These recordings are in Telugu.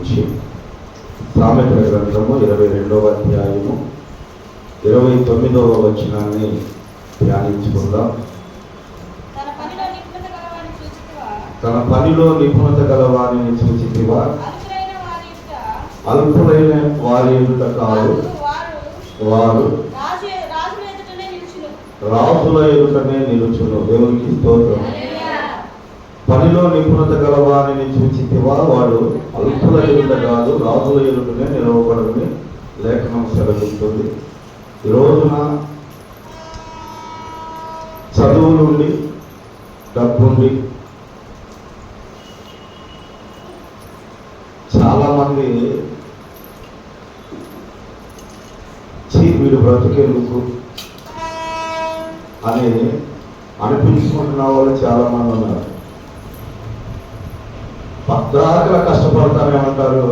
గురించి సామెతల గ్రంథము 22వ అధ్యాయము 29వ వచనాన్ని ధ్యానించుకుందాం. తన పనిలో నిపుణత గలవారిని చూచితివా? అల్పులైన వారి ఎదుట కాదు, వారు రాజుల ఎదుటనే నిలుచును. దేవునికి స్తోత్రం. పనిలో నిపుణత గలవారిని చూచితివా? వాడు అల్పుల ఎదుట కాదు, రాజుల ఎదుటనే నిలవబడని లేఖనం సెలవుతుంది. ఈ రోజున చదువులుండి, డబ్బుండి చాలామంది వీడు బ్రతికేందుకు అని అనిపించుకుంటున్న వాళ్ళు చాలామంది ఉన్నారు. పద్దాకల కష్టపడతానే ఉంటారు,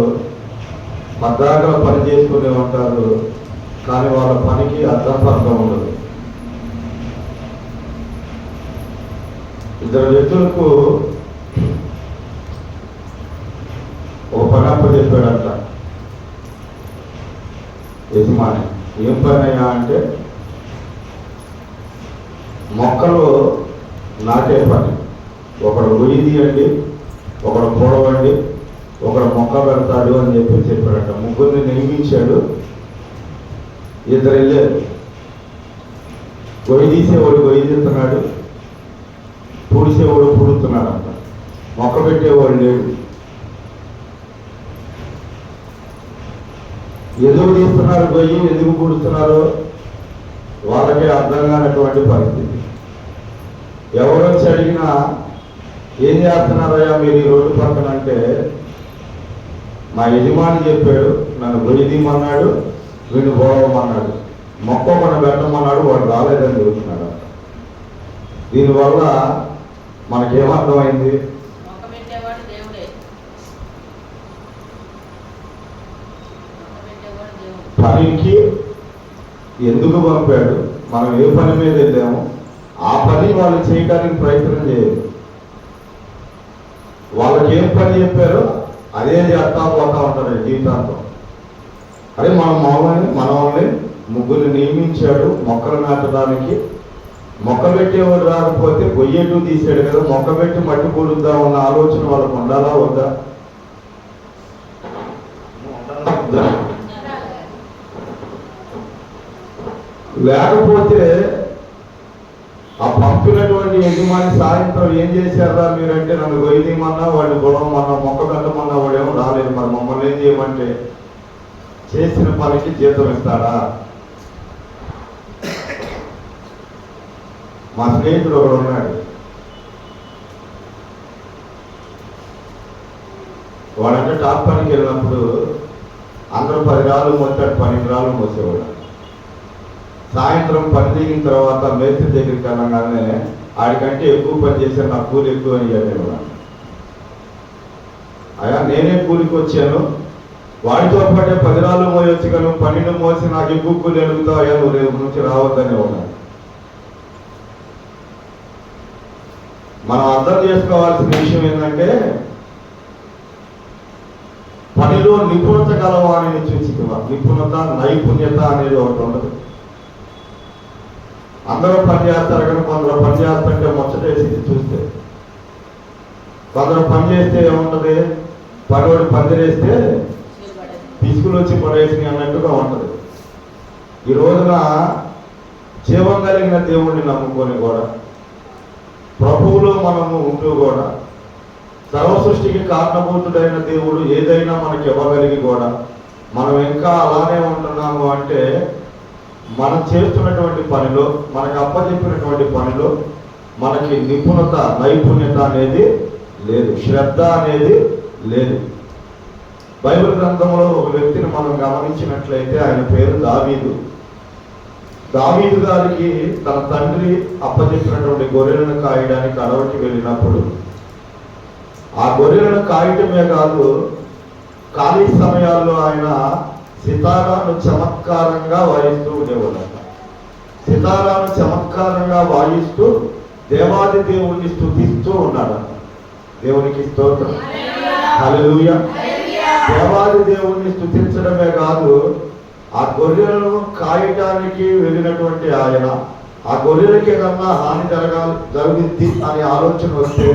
పద్దాకల పని చేసుకునే ఉంటారు, కానీ వాళ్ళ పనికి అర్థం ఉండదు. ఇద్దరు వ్యక్తులకు ఒక పని అప్పచెప్పాడంట యజమాని. ఏం పని అయ్యా అంటే మొక్కలు నాటే పని. ఒకడు గొయ్యి తీయండి, ఒకడు పొడవండి, ఒకడు మొక్క పెడతాడు అని చెప్పాడట. ముగ్గురిని నియమించాడు. ఇద్దరు వెళ్ళారు. గొయ్యి తీసేవాడు గొయ్యి తీస్తున్నాడు, పూడిసేవాడు పూడుతున్నాడంట. మొక్క పెట్టేవాడు లేడు. ఎందుకు తీస్తున్నారు గొయ్యి, ఎందుకు పూడుతున్నారు వాళ్ళకే అర్థం కానటువంటి పరిస్థితి. ఎవరొచ్చి అడిగినా ఏం చేస్తున్నారయ్యా మీరు ఈ రోడ్డు పక్కన అంటే, మా యజమాని చెప్పాడు, నన్ను గొయ్యి తీయమన్నాడు, వీడిని పోవమన్నాడు, మొక్క మన పెట్టమన్నాడు, వాడు రాలేదని చెబుతున్నాడు. దీనివల్ల మనకేమర్థమైంది? పనికి ఎందుకు పంపాడు, మనం ఏ పని మీద వెళ్ళాము ఆ పని వాళ్ళు చేయడానికి ప్రయత్నం చేయరు. వాళ్ళకి ఏం పని చెప్పారో అదే చేస్తా పోతా ఉంటారు జీవితాంతం. అదే మనల్ని ముగ్గురు నియమించాడు మొక్కలు నాటడానికి. మొక్క పెట్టేవాడు రాకపోతే గొయ్యేటు తీసాడు కదా, మొక్క పెట్టి మట్టి పూడుద్దామన్న ఆలోచన వాళ్ళకు ఉండాలా వద్దా? లేకపోతే ఆ పంపినటువంటి యజమాని సాయంత్రం ఏం చేశారా మీరంటే, నన్ను గొయ్యి తీయమన్నా, వాడిని గొడవమన్నా, మొక్క పెట్టమన్నా, వాడేమో రాలేదు, మరి మమ్మల్ని ఏం చేయమంటే చేసిన పనికి జీతం ఇస్తాడా? మా స్నేహితుడు ఒకడు ఉన్నాడు. వాడంటే టాప్ పనికి వెళ్ళినప్పుడు అందరూ 10 రాళ్ళు మోస్తాడు, 12 రాళ్ళు మోసేవాడు. సాయంత్రం పని దిగిన తర్వాత మేస్త్రి దగ్గరికి వెళ్ళగానే ఆడికంటే ఎక్కువ పని చేశాను, నా కూలి ఎక్కువ అని చెప్పేవాడు. అయ్యా నేనే కూలికి వచ్చాను, వాడితో పాటే 10 రాళ్ళు మోయొచ్చు కానీ 12 మోసి నాకు ఎక్కువ కూలి అడుగుతావు, అయ్యా నువ్వు రేపు నుంచి రావద్దనే ఉన్నాడు. మనం అర్థం చేసుకోవాల్సిన విషయం ఏంటంటే, పనిలో నిపుణత గలవాడిని చూసివా. నిపుణత, నైపుణ్యత అనేది ఒకటి ఉండదు. అందరూ పని చేస్తారు కానీ కొందరు పని చేస్తుంటే ముచ్చటేసి చూస్తే, కొందరు పని చేస్తే ఏముంటుంది, పనివాడు పందిరేస్తే పిసుకులు వచ్చి పడేసి అన్నట్టుగా ఉంటుంది. ఈ రోజున జీవం కలిగిన దేవుణ్ణి నమ్ముకొని కూడా, ప్రభువులో మనము ఉంటూ కూడా, సర్వ సృష్టికి కారణభూతుడైన దేవుడు ఏదైనా మనకి ఇవ్వగలిగి కూడా మనం ఇంకా అలానే ఉంటున్నాము అంటే, మనం చేస్తున్నటువంటి పనిలో, మనకు అప్పచెప్పినటువంటి పనిలో మనకి నిపుణత, నైపుణ్యత అనేది లేదు, శ్రద్ధ అనేది లేదు. బైబిల్ గ్రంథంలో ఒక వ్యక్తిని మనం గమనించినట్లయితే ఆయన పేరు దావీదు. దావీదు గారికి తన తండ్రి అప్పచెప్పినటువంటి గొర్రెలను కాయడానికి అడవికి వెళ్ళినప్పుడు, ఆ గొర్రెలను కాయటమే కాదు, ఖాళీ సమయాల్లో ఆయన సితారాను చమత్కారంగా వాయిస్తూ ఉండేవాళ్ళట. సితారాను చమత్కారంగా వాయిస్తూ దేవాది దేవుణ్ణి స్తుతిస్తూ ఉన్నాడట. దేవునికి స్తోత్రం, హల్లెలూయా. దేవాది దేవుణ్ణి స్తుతించడమే కాదు, ఆ గొర్రెలను కాయటానికి వెళ్ళినటువంటి ఆయన ఆ గొర్రెలకి ఏదన్నా హాని జరుగుద్ది అనే ఆలోచన వస్తే,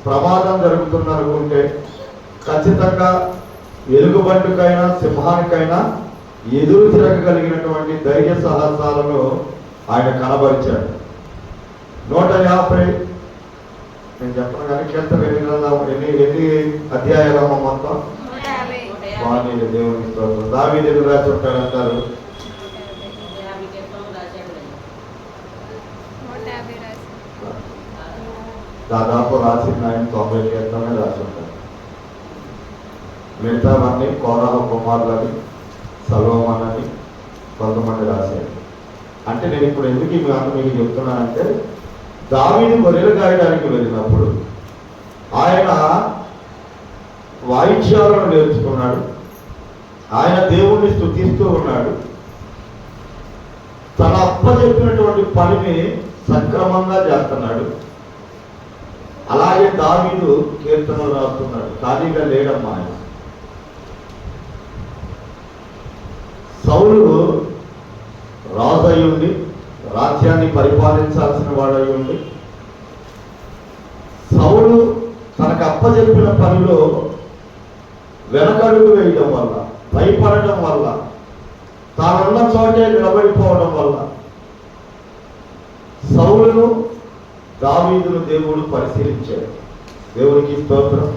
ప్రమాదం జరుగుతుందనుకుంటే ఖచ్చితంగా ఎలుగుబంటికైనా సింహానికైనా ఎదురు తిరగగలిగినటువంటి ధైర్య సాహసాలను ఆయన కనబరిచాడు. 150 నేను చెప్పను కానీ కీర్తన ఎన్ని అధ్యాయాలమ్మ మొత్తం? దేవుని స్తోత్రం. దావీదు ఎదురు రాసి ఉంటాడంటారు. దాదాపు రాసింది ఆయన 90 కీర్తనలే రాసి ఉంటారు. మిగతావన్నీ కోరాహ కుమారులని, సలోమన్ అని కొంతమంది రాశారు. అంటే నేను ఇప్పుడు ఎందుకు ఈ మాట మీకు చెప్తున్నానంటే, దావీదు గొర్రెలు కాయడానికి వెళ్ళినప్పుడు ఆయన వాయిద్యాలను నేర్చుకున్నాడు, ఆయన దేవుణ్ణి స్తుతిస్తూ ఉన్నాడు, తన అప్పచెప్పినటువంటి పనిని సక్రమంగా చేస్తున్నాడు. అలాగే దావీదు కీర్తనలు రాస్తున్నాడు, ఖాళీగా లేడమ్మా ఆయన. సౌలు రాజు అయి ఉండి రాజ్యాన్ని పరిపాలించాల్సిన వాడు అయి ఉండి, సౌలు తనకు అప్పచెప్పిన పనిలో వెనకడుగు వేయడం వల్ల, భయపడటం వల్ల, తానున్న చోటే నిలబడిపోవడం వల్ల సౌలును దావీదును దేవుడు పరిశీలించాడు. దేవునికి స్తోత్రం,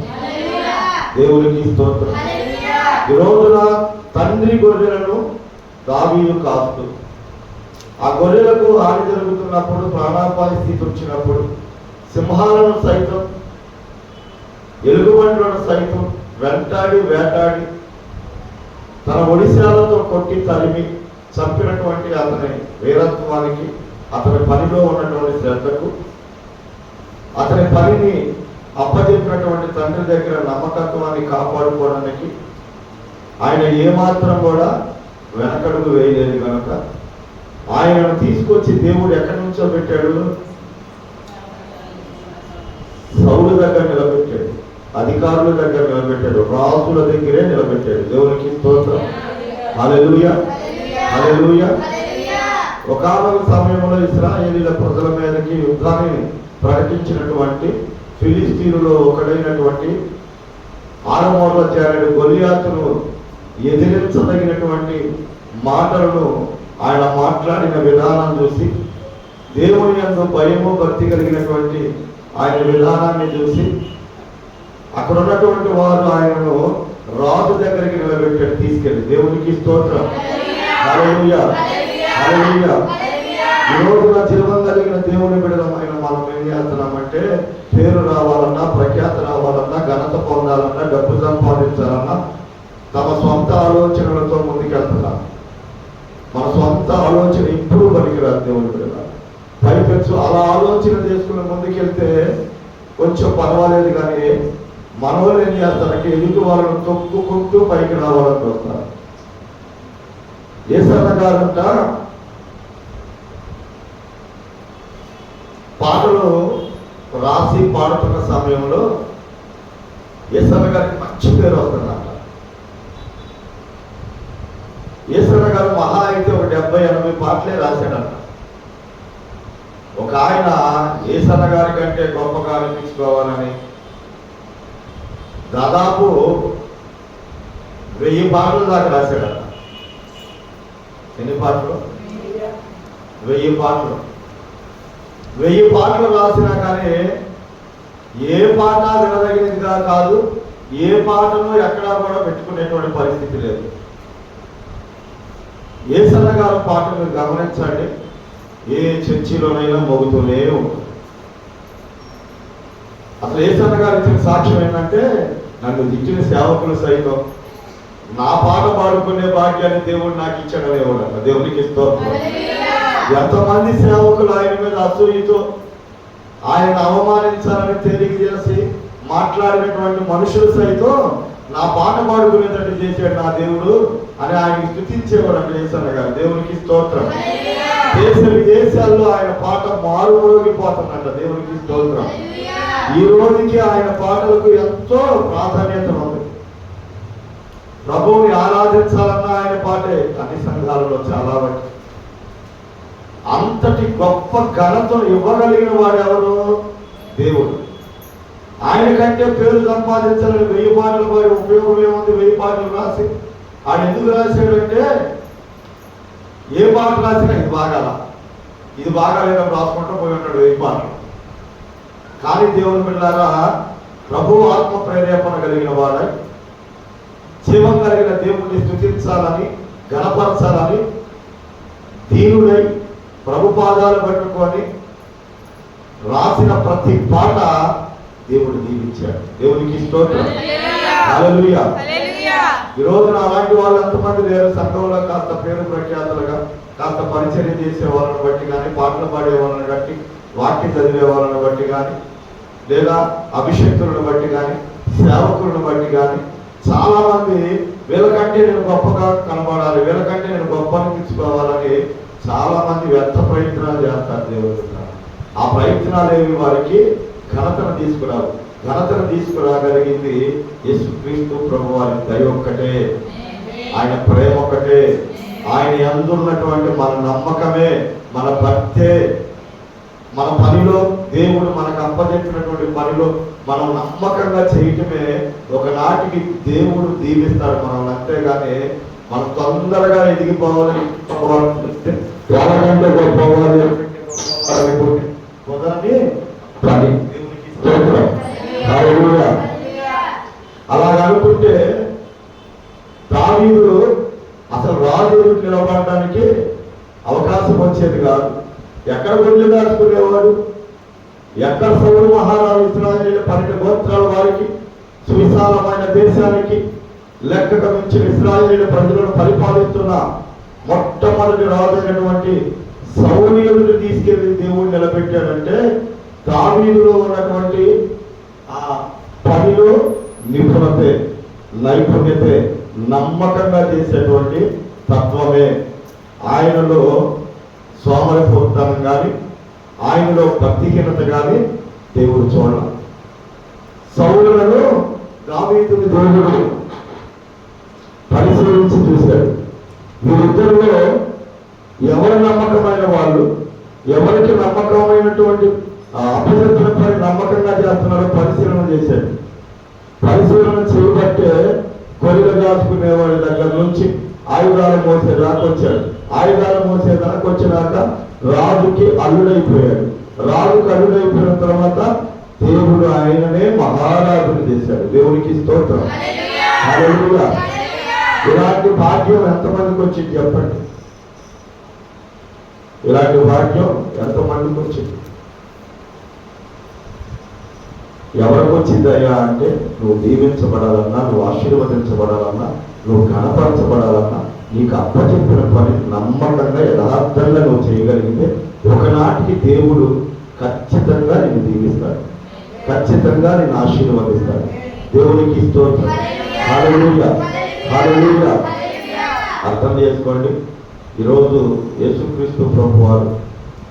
దేవునికి స్తోత్రం. ఈ రోజున తండ్రి గొర్రెలను దావీదు కాస్తూ, ఆ గొర్రెలకు హాని జరుగుతున్నప్పుడు, ప్రాణాపాయ స్థితి వచ్చినప్పుడు సింహాలను సైతం ఎలుగుబంట్లను సైతం వెంటాడి వేటాడి తన ఒడిశాలతో కొట్టి తరిమి చంపినటువంటి అతని వీరత్వానికి, అతని పనిలో ఉన్నటువంటి శ్రద్ధకు, అతని పనిని అప్పచెప్పినటువంటి తండ్రి దగ్గర నమ్మకత్వాన్ని కాపాడుకోవడానికి ఆయన ఏమాత్రం కూడా వెనకడుగు వేయలేదు కనుక ఆయనను తీసుకొచ్చి దేవుడు ఎక్కడి నుంచో పెట్టాడు? సౌలు దగ్గర నిలబెట్టాడు, అధికారుల దగ్గర నిలబెట్టాడు, రాజుల దగ్గరే నిలబెట్టాడు. దేవునికి స్తోత్రం, హల్లెలూయా, హల్లెలూయా. ఒకానొక సమయంలో ఇశ్రాయేలీయుల ప్రజల మీదకి యుద్ధాన్ని ప్రకటించినటువంటి ఫిలిస్తీనులో ఒకడైనటువంటి ఆరమూరల చేరడు గొలియాతును ఎదిరించదగినటువంటి మాటలను ఆయన మాట్లాడిన విధానం చూసి, దేవుని యందు భయము భక్తి కలిగినటువంటి ఆయన విధానాన్ని చూసి అక్కడ ఉన్నటువంటి వారు ఆయనను రాజు దగ్గరికి నిలబెట్టాడు, తీసుకెళ్ళి. దేవునికి స్తోత్రం, హల్లెలూయా, హల్లెలూయా. ఈ రోజున జీవం కలిగిన దేవుని బిడ్డలమైన మనం ఏం చేస్తున్నామంటే, పేరు రావాలన్నా, ప్రఖ్యాత రావాలన్నా, ఘనత పొందాలన్నా, డబ్బు సంపాదించాలన్నా తమ సొంత ఆలోచనలతో ముందుకెళ్తున్నారు. మన సొంత ఆలోచన ఇప్పుడు పనికిరాదు. దేవుని బిడ్డల పైపెచ్చు అలా ఆలోచన చేసుకుని ముందుకెళ్తే కొంచెం పర్వాలేదు, కానీ మన వాళ్ళు ఏం చేస్తారంటే ఎదుటి వాళ్ళను తొక్కుకుంటూ పైకి రావాలని చూస్తారు. యేసయ్య గారంట పాటలు రాసి పాడుతున్న సమయంలో యేసయ్య గారికి మంచి పేరు వస్తుందంట. యేసయ్య గారు మహా అయితే ఒక 70-80 పాటలే రాశాడంట. ఒక ఆయన యేసయ్య గారి కంటే గొప్పగా అనిపించుకోవాలని దాదాపు 1000 పాటలు దాకా రాశాడంట. ఎన్ని పాటలు? 1000 పాటలు. 1000 పాటలు రాసినా కానీ ఏ పాట వినదగినదిగా కాదు, ఏ పాటను ఎక్కడా కూడా పెట్టుకునేటువంటి పరిస్థితి లేదు. యేసయ్య గారి పాట మీరు గమనించండి, ఏ చర్చిలోనైనా మోగుతూనే ఉంటుంది. అసలు యేసయ్య గారు ఇచ్చిన సాక్ష్యం ఏంటంటే, నన్ను ఇచ్చిన సేవకులు సైతం నా పాట పాడుకునే భాగ్యాన్ని దేవుడు నాకు ఇచ్చాడు దేవుడు. దేవునికి స్తోత్రం. ఎంతమంది సేవకులు ఆయన మీద అసూయతో ఆయన అవమానించాలని తెలియజేసి మాట్లాడినటువంటి మనుషులు సైతం నా పాట పాడుకునేటట్టు చేశాడు నా దేవుడు అని ఆయన స్తుతించేవాడు అంటే యేసయ్య గారు. దేవునికి స్తోత్రం. దేశ విదేశాల్లో ఆయన పాట మారుమోగిపోతుందంట. దేవునికి స్తోత్రం. ఈ రోజుకి ఆయన పాటలకు ఎంతో ప్రాధాన్యత ఉంది. ప్రభువుని ఆరాధించాలన్న ఆయన పాటే అన్ని సంఘాలలో చాలా వరకు. అంతటి గొప్ప ఘనతను ఇవ్వగలిగిన వాడు ఎవరు? దేవుడు. ఆయన కంటే పేరు సంపాదించాలని 1000 పాటలు పాడి ఉపయోగం ఏముంది? 1000 పాటలు రాసి ఆయన ఎందుకు రాశాడంటే, ఏ పాట రాసినా ఇది బాగాల, ఇది బాగాలేదని రాసుకుంటూ పోయి ఉంటాడు 1000 పాటలు. కానీ దేవుని బిడ్డలారా, ప్రభు ఆత్మ ప్రేరేపణ కలిగిన వాడై జీవం కలిగిన దేవుణ్ణి స్తుతించాలని, గణపరచాలని దీనుడై ప్రభు పాదాలు పట్టుకొని రాసిన ప్రతి పాట దేవుడు దీవించాడు. దేవునికి స్తోత్రం. హల్లెలూయా. ఈ రోజున అలాంటి వాళ్ళు ఎంతమంది లేరు సంఘంలో? కాస్త పేరు ప్రఖ్యాతులుగా, కాస్త పరిచర్య చేసే వాళ్ళని బట్టి కానీ, పాటలు పాడే వాళ్ళని బట్టి, వాక్యం చదివే వాళ్ళని బట్టి కానీ, లేదా అభిషేకులను బట్టి కానీ, సేవకులను బట్టి కానీ, చాలా మంది వీళ్ళకంటే నేను గొప్పగా కనబడాలి, వీళ్ళకంటే నేను గొప్ప అనిపించుకోవాలని చాలా మంది వ్యర్థ ప్రయత్నాలు చేస్తారు. దేవుడు ఆ ప్రయత్నాలు ఏమి వారికి ఘనతను తీసుకురావు. ఘనతను తీసుకురాగలిగింది యేసుక్రీస్తు ప్రభు వారి దయ ఒక్కటే, ఆయన ప్రేమ ఒక్కటే, ఆయన యందు ఉన్నటువంటి మన నమ్మకమే, మన భక్తే. మన పనిలో దేవుడు మనకు అప్పచెప్పినటువంటి పనిలో మనం నమ్మకంగా చేయటమే ఒకనాటికి దేవుడు దీవిస్తాడు మనల్ని. అంతేగాని మనం తొందరగా ఎదిగిపోవాలి, ఎవరికంటే గొప్పవాలి కుదరని పని. అలాగ అనుకుంటే దావీదు అసలు రాజు నిలబడడానికి అవకాశం వచ్చేది కాదు. ఎక్కడ గుండె దాచుకునేవాడు? ఎక్కడ సౌలు మహారాజు ఇశ్రాయేలు 12 గోత్రాల వారికి, సువిశాలమైన దేశానికి లెక్కకు మించిన ఇశ్రాయేలు ప్రజలను పరిపాలిస్తున్న మొట్టమొదటి రాజు అయినటువంటి సౌలుని తీసుకెళ్లి దేవుడు నిలబెట్టాడంటే దావీదులో ఉన్నటువంటి ఆ పనిలో నిపుణతే, నైపుణ్యతే, నమ్మకంగా చేసేటువంటి తత్వమే. ఆయనలో సోమరిపోతనం కానీ, ఆయనలో భక్తిహీనత కానీ దేవుడు చూడాల. సౌలులను దావీదుని దేవుడు పరిశీలించి చూశాడు. వీరిద్దరిలో ఎవరి నమ్మకమైన వాళ్ళు, ఎవరికి నమ్మకమైనటువంటి అపజెత్తులపై నమ్మకంగా చేస్తున్నారో పరిశీలన చేశాడు. పరిశీలన చేయబట్టే గొర్రెలు కాచుకునేవాడి దగ్గర నుంచి ఆయుధాలు మోసేదాకా వచ్చాడు. ఆయుధాలు మోసేదాకా వచ్చినాక రాజుకి అల్లుడైపోయాడు. రాజుకి అల్లుడైపోయిన తర్వాత దేవుడు ఆయననే మహారాజుని చేశాడు. దేవునికి స్తోత్రం. హల్లెలూయా. ఇలాంటి భాగ్యం ఎంతమందికి వచ్చింది చెప్పండి? ఇలాంటి భాగ్యం ఎంతమందికి వచ్చింది? ఎవరికి వచ్చిందయ్యా అంటే, నువ్వు దీవించబడాలన్నా, నువ్వు ఆశీర్వదించబడాలన్నా, నువ్వు గణపరచబడాలన్నా, నీకు అప్పచెప్పిన పని నమ్మకంగా యథార్థంగా నువ్వు చేయగలిగితే ఒకనాటికి దేవుడు ఖచ్చితంగా నిన్ను దీవిస్తాడు, ఖచ్చితంగా నిన్ను ఆశీర్వదిస్తాడు. దేవునికి స్తోత్రం. హల్లెలూయా. హల్లెలూయా. అర్థం చేసుకోండి. ఈరోజు యేసుక్రీస్తు ప్రభు వారు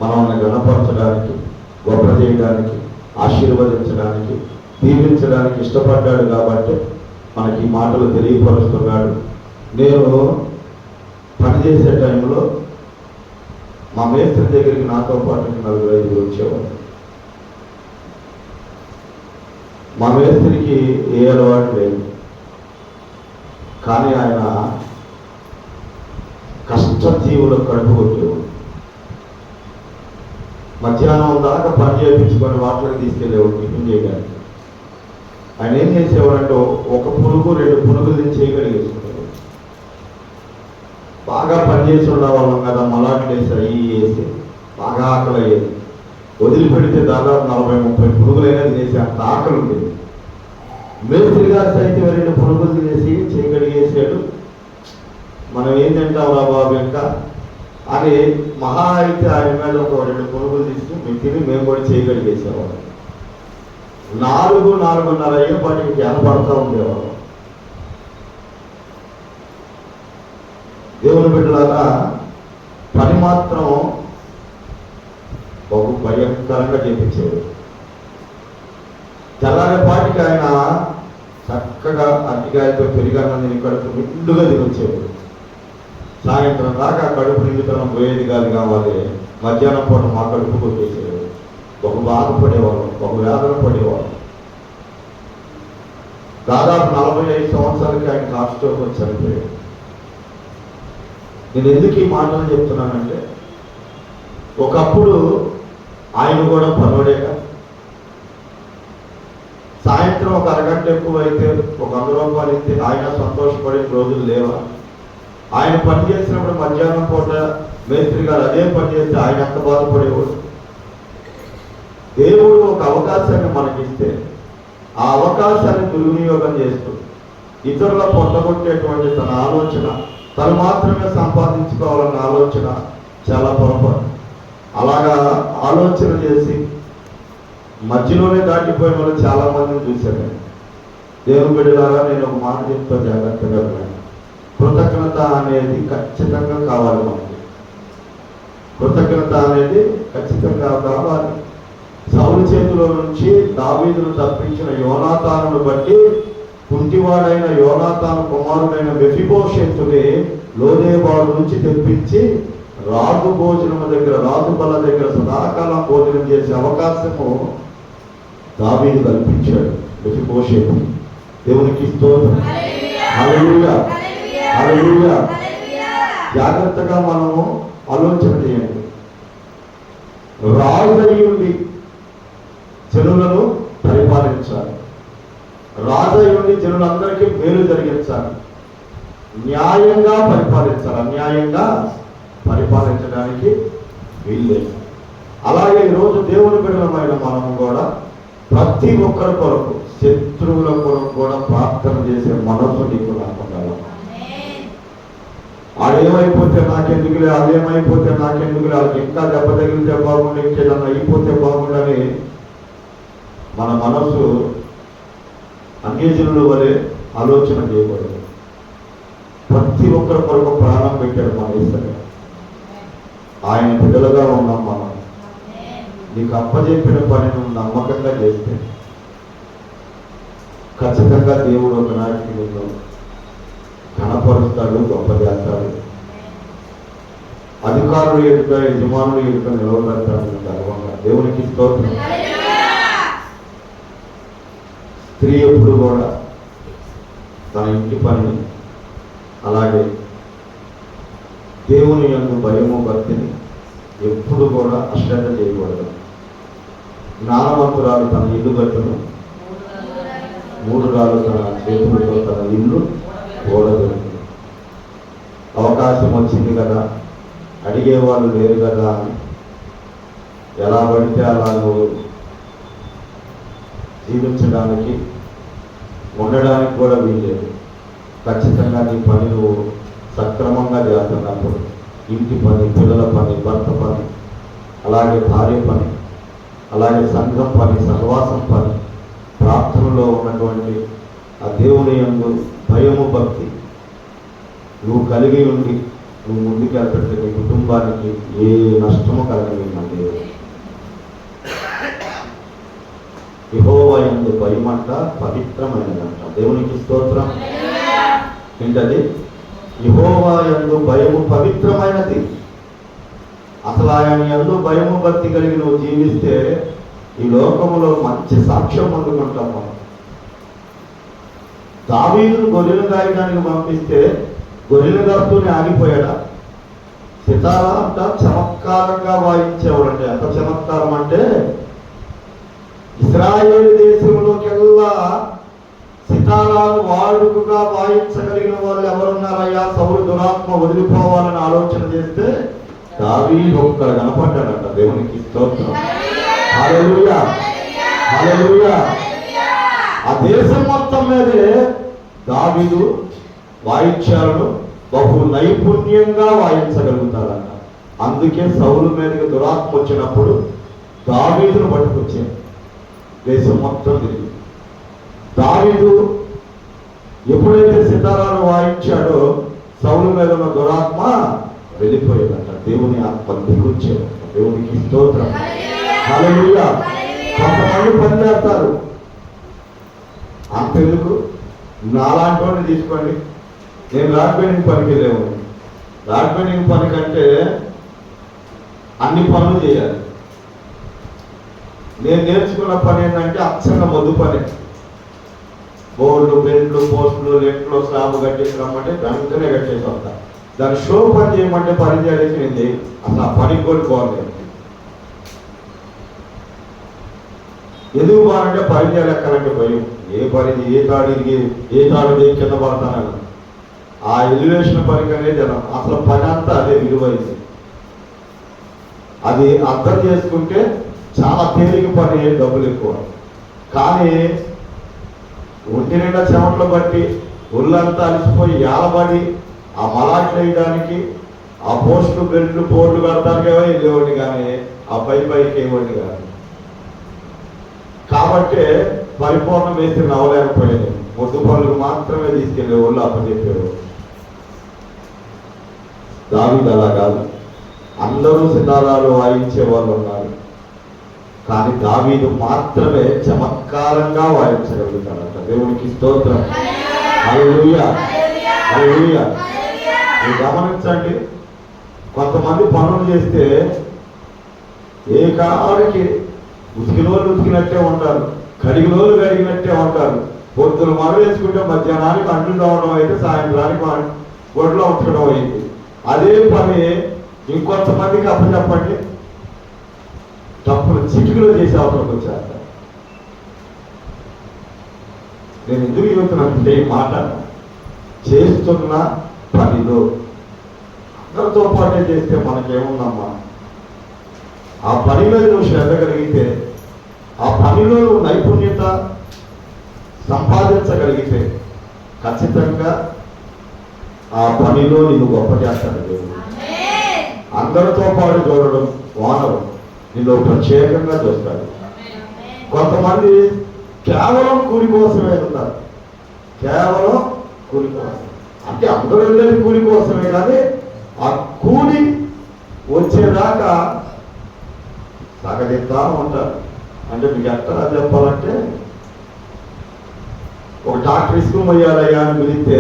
మనల్ని గణపరచడానికి, గొప్ప చేయడానికి, ఆశీర్వదించడానికి, దీవించడానికి ఇష్టపడ్డాడు కాబట్టి మనకి ఈ మాటలు తెలియపరుస్తున్నాడు. నేను పనిచేసే టైంలో మా మేస్త్రి దగ్గరికి నాతో పాటు 4-5 వచ్చేవాడు. మా మేస్త్రికి ఏ అలవాటు లేదు, కానీ ఆయన కష్టజీవుల కడుపు కొట్టేవాడు. మధ్యాహ్నం దాకా పని చేయించుకొని వాటికి తీసుకెళ్ళేవాడు టిఫిన్ చేయడానికి. ఆయన ఏం చేసేవాడంటే ఒక పునుగు 2 పునుగులు నేను చేయగలిగేసుకునేవాడు. బాగా పనిచేసి ఉండేవాళ్ళం కదా, మలాట్లు వేసి అయ్యి వేసి బాగా ఆకలి అయ్యేది. వదిలిపెడితే దాదాపు 40-30 పునుగులైనా తినేసి అంత ఆకలి ఉండేది. మేస్త్రి గారు సైతం 2 పునుగులు తినేసి చేయగలిగేసాడు. మనం ఏం తింటాం రా బాబు ఇంకా అని మహా అయితే ఆయన మీద ఒక 2 పునుగులు తీసుకుని మేము తిని మేము కూడా చేయగలిగేసేవాళ్ళం. 4-4:30 అయ్యే పాటికి కనపడతా ఉండేవాళ్ళం. దేవుని బిడ్డలారా, పని మాత్రం బహు భయంకరంగా చేపించేవాడు. తెల్లారేపాటికి ఆయన చక్కగా అట్టిగాయతో పెరిగన్నం తిని కడుపు నిండుగా తినొచ్చేవాడు. సాయంత్రం దాకా కడుపు నిండుతనం పోయేది కావాలి. మధ్యాహ్నం పూట మా కడుపు కొట్టేసేవాడు. ఒక బాధపడేవాళ్ళం, ఒక వేదన పడేవాళ్ళం. దాదాపు 45 సంవత్సరాలకి ఆయన హార్ట్ స్ట్రోక్ వచ్చి చనిపోయాడు. నేను ఎందుకు ఈ మాటలు చెప్తున్నానంటే, ఒకప్పుడు ఆయన కూడా పనోడేగా. సాయంత్రం ఒక అరగంట ఎక్కువ అయితే ఒక 100 రూపాయలు ఇస్తే ఆయన సంతోషపడే రోజులు లేవా? ఆయన పని చేసినప్పుడు మధ్యాహ్నం పూట మేస్త్రి గారు అదే పని చేస్తే ఆయన ఎంత బాధపడేవాడు. దేవుడు ఒక అవకాశాన్ని మనకిస్తే ఆ అవకాశాన్ని దుర్వినియోగం చేస్తూ ఇతరుల పొట్టగొట్టేటువంటి తన ఆలోచన, తను మాత్రమే సంపాదించుకోవాలన్న ఆలోచన చాలా పొరపాటు. అలాగా ఆలోచన చేసి మధ్యలోనే దాటిపోయిన వాళ్ళు చాలా మందిని చూశాను. దేవుని బిడ్డలారా, నేను ఒక మాట చెప్తా, జాగ్రత్తగా వినండి. కృతజ్ఞత అనేది ఖచ్చితంగా కావాలి మనకి. కృతజ్ఞత అనేది ఖచ్చితంగా కావాలి. సౌలు చేతిలో నుంచి దావీదును తప్పించిన యోనాతానును బట్టి కుంటివాడైన యోనాతాను కుమారుడైన మెఫీబోషెతుని లోదేబాడు నుంచి తెప్పించి రాజు భోజనము దగ్గర, రాజు బల దగ్గర సదాకాలం భోజనం చేసే అవకాశము దావీదు కల్పించాడు మెఫీబోషెతు. దేవునికి స్తోత్రం. హల్లెలూయా, హల్లెలూయా. జాగ్రత్తగా మనము ఆలోచన చేయండి. రాజుడి జనులను పరిపాలించాలి, రాజయుడి జనులందరికీ మేలు జరిగించాలి, న్యాయంగా పరిపాలించాలి. అన్యాయంగా పరిపాలించడానికి వీల్లేదు. అలాగే ఈరోజు దేవుని బిడ్డలమైన మనము కూడా ప్రతి ఒక్కరి కొరకు, శత్రువుల కొరకు కూడా ప్రార్థన చేసే మనసు నీకు రాకుండా. ఆడేమైపోతే నాకెందుకులే, అదేమైపోతే నాకెందుకులే, వాళ్ళకి ఇంకా దెబ్బ తగిలితే బాగుండి, ఇంకేదన్నా అయిపోతే బాగుండని మన మనసు అన్యజనుల వలె ఆలోచన చేయకూడదు. ప్రతి ఒక్కరి కొరకు ప్రాణం పెట్టాడు మన యేసయ్య. ఆయన బిడ్డలుగా ఉన్నాం మనం. నీకు అప్పచెప్పిన పని నువ్వు నమ్మకంగా చేస్తే ఖచ్చితంగా దేవుడు ఒకనాటికి నిన్ను కనపరుస్తాడు, గొప్ప చేస్తాడు. అధికారులు ఎదుట, యజమానులు ఎదుట నిలవబెడతాడు గర్వంగా. దేవునికి స్తోత్రం. స్త్రీ ఎప్పుడు కూడా తన ఇంటి పని, అలాగే దేవుని యందు భయము భక్తిని ఎప్పుడు కూడా అశ్రద్ధ చేయకూడదు. జ్ఞానవంతురాలు తన ఇల్లు కట్టును, మూఢురాలు తన చేతులతో తన ఇల్లు ఓడగలుగుతుంది. అవకాశం వచ్చింది కదా, అడిగేవాళ్ళు లేరు కదా అని ఎలా పడితే అలా నువ్వు జీవించడానికి, ఉండడానికి కూడా వీల్లేదు. ఖచ్చితంగా నీ పని నువ్వు సక్రమంగా చేస్తున్నప్పుడు, ఇంటి పని, పిల్లల పని, భర్త పని, అలాగే భార్య పని, అలాగే సంఘం పని, సహవాసం పని, ప్రార్థనలో ఉన్నటువంటి ఆ దేవుని యందు భయము భక్తి నువ్వు కలిగి ఉండి నువ్వు ముందుకెళ్తుంటే నీ కుటుంబానికి ఏ నష్టము కలగలేదు. దేవుడు యెహోవా యందు భయమంట పవిత్రమైనదంట. దేవునికి స్తోత్రం. ఏంటది? యెహోవా యందు భయము పవిత్రమైనది. అసలు ఆయన యందు భయము భక్తి కలిగి నువ్వు జీవిస్తే ఈ లోకములో మంచి సాక్ష్యం పొందుకుంటాం మనం. దావీదును గొర్రెలు గాయడానికి పంపిస్తే గొర్రెలు గాస్తూనే ఆగిపోయాడా? సితారా అంట చమత్కారంగా వాయించేవాడంటే, ఎంత చమత్కారం అంటే ఇశ్రాయేలు దేశంలోకెల్లా సితారాలు వాడుకగా వాయించగలిగిన వాళ్ళు ఎవరున్నారయ్యా? సౌలు దురాత్మ వదిలిపోవాలని ఆలోచన చేస్తే దావీదు ఒక్కడ కనపడ్డాడంట. దేవునికి స్తోత్రం. హల్లెలూయా, హల్లెలూయా. ఆ దేశం మొత్తం మీదే దావీదు వాయిద్యాలను బహు నైపుణ్యంగా వాయించగలుగుతాడంట. అందుకే సౌలు మీదకి దురాత్మ వచ్చినప్పుడు దావీదును పట్టుకొచ్చాడు. దేశం మొత్తం తిరిగి దావీదు ఎప్పుడైతే సితారాను వాయించాడో సౌలు మీద ఉన్న దురాత్మ వెళ్ళిపోయేదంట. దేవుని ఆత్మ దిగొచ్చాడు. దేవునికి స్తోత్రం. హల్లెలూయా. కొంతమంది పని చేస్తారు, అంతెందుకు నాలాంటి వాడిని తీసుకోండి. నేను రాడ్ బెండింగ్ పనికి వెళ్ళేవాడిని. రాడ్ బెండింగ్ పని కంటే అన్ని పనులు చేయాలి. నేను నేర్చుకున్న పని ఏంటంటే అచ్చంగా మొద్దు పని. బోర్డు, బెల్ట్లు, పోస్టులు, లెట్లు, స్లాబ్ కట్టేసి రమ్మంటే వెంటనే కట్టేసి వస్తా. దాన్ని షో పని చేయమంటే పని చేయాల్సి నేను చేయను. అసలు ఆ పనికి కోరుకోవాలి. ఎందుకు బాగుంటే పని చేయలేక్కలంటే భయం. ఏ తాడు కింద పడతానని ఆ ఎలివేషన్ పనికి అనేది జనం. అసలు పని అంతా అదే విలువైంది. అది అర్థం చేసుకుంటే చాలా తేలిక పని, డబ్బులు ఎక్కువ. కానీ ఒంటి నిండా చెమటలు బట్టి ఒళ్ళంతా అలిసిపోయి ఏలబడి ఆ మలాట్లు వేయడానికి, ఆ పోస్టులు, బెల్ట్లు, బోర్డులు కడతానికే వెళ్ళేవాడిని కానీ ఆ పైకి వేయవాడిని కానీ. కాబట్టి పరిపూర్ణ మేస్త్రి నవ్వలేకపోయాను. ముద్దు పనులకు మాత్రమే తీసుకెళ్లే వాళ్ళు అప్పచెప్పారు. దావీదు అలా కాదు. అందరూ సితారాలు వాయించే వాళ్ళు ఉన్నారు, కానీ దావీదు మాత్రమే చమత్కారంగా వాయించగలుగుతాడంట. దేవునికి స్తోత్రం. హల్లెలూయా, హల్లెలూయా. మీరు గమనించండి, కొంతమంది పనులు చేస్తే ఏ కాడికి ఉతికినోళ్ళు ఉతికినట్టే ఉంటారు, కడిగినోళ్ళు కడిగినట్టే ఉంటారు. పొద్దున మరో వేసుకుంటే మధ్యాహ్నానికి అంట్లు తవ్వడం అయితే సాయంత్రానికి గొడ్లో ఉంచడం అయింది. అదే పని ఇంకొంతమందికి అప్పచెప్పండి, తప్పులు చిటికలో చేసే అవసరం వచ్చాక. నేను ఎందుకు చెబుతున్నానంటే ఈ మాట, చేస్తున్న పనిలో అందరితో పాటే చేస్తే మనకేముందమ్మా? ఆ పని మీద నువ్వు శ్రద్ధ కలిగితే, ఆ పనిలో నువ్వు నైపుణ్యత సంపాదించగలిగితే ఖచ్చితంగా ఆ పనిలో నిన్ను గొప్ప చేస్తాడు దేవుడు. అందరితో పాటు చూడడం వానరు నిన్ను ప్రత్యేకంగా చూస్తాడు. కొంతమంది కేవలం కూలి కోసమే ఉన్నారు, కేవలం కూలి కోసం. అంటే అందరూ వెళ్ళేది కూలి కోసమే, కానీ ఆ కూలి వచ్చేదాకా సాగదీస్తా ఉంటారు. అంటే మీకు ఎట్లా చెప్పాలంటే, ఒక డాక్టర్ ఇసుకు మొయ్యాలయ్యా అని పిలిస్తే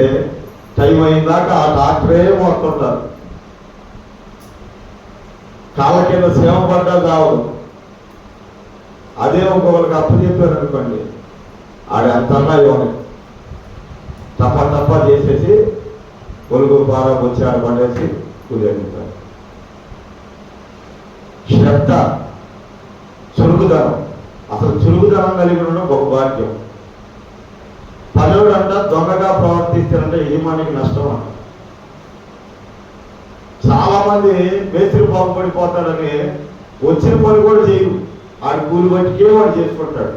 టైం అయిందాకా ఆ డాక్టరే మోస్తుంటారు. కాళ్ళ కింద సేవ పడ్డా కావదు. అదే ఒకరికి అప్పచెప్పారు అనుకోండి, ఆడ అంతన్నా ఇవ్వని తప్ప చేసేసి పొలుగు బాగా వచ్చి ఆడ పడేసి కూలేంటారు. శ్రద్ధ, చురుకుదనం. అసలు చురుకుదనం కలిగి ఉండడం గొప్ప భాగ్యం. పనుడంట దొంగగా ప్రవర్తిస్తారంటే యజమానికి నష్టం అంట. చాలా మంది మేస్త్రి బాగుపడిపోతాడని వచ్చిన పని కూడా చేయరు, ఆడి కూలి బట్టికే వాడు చేసుకుంటాడు.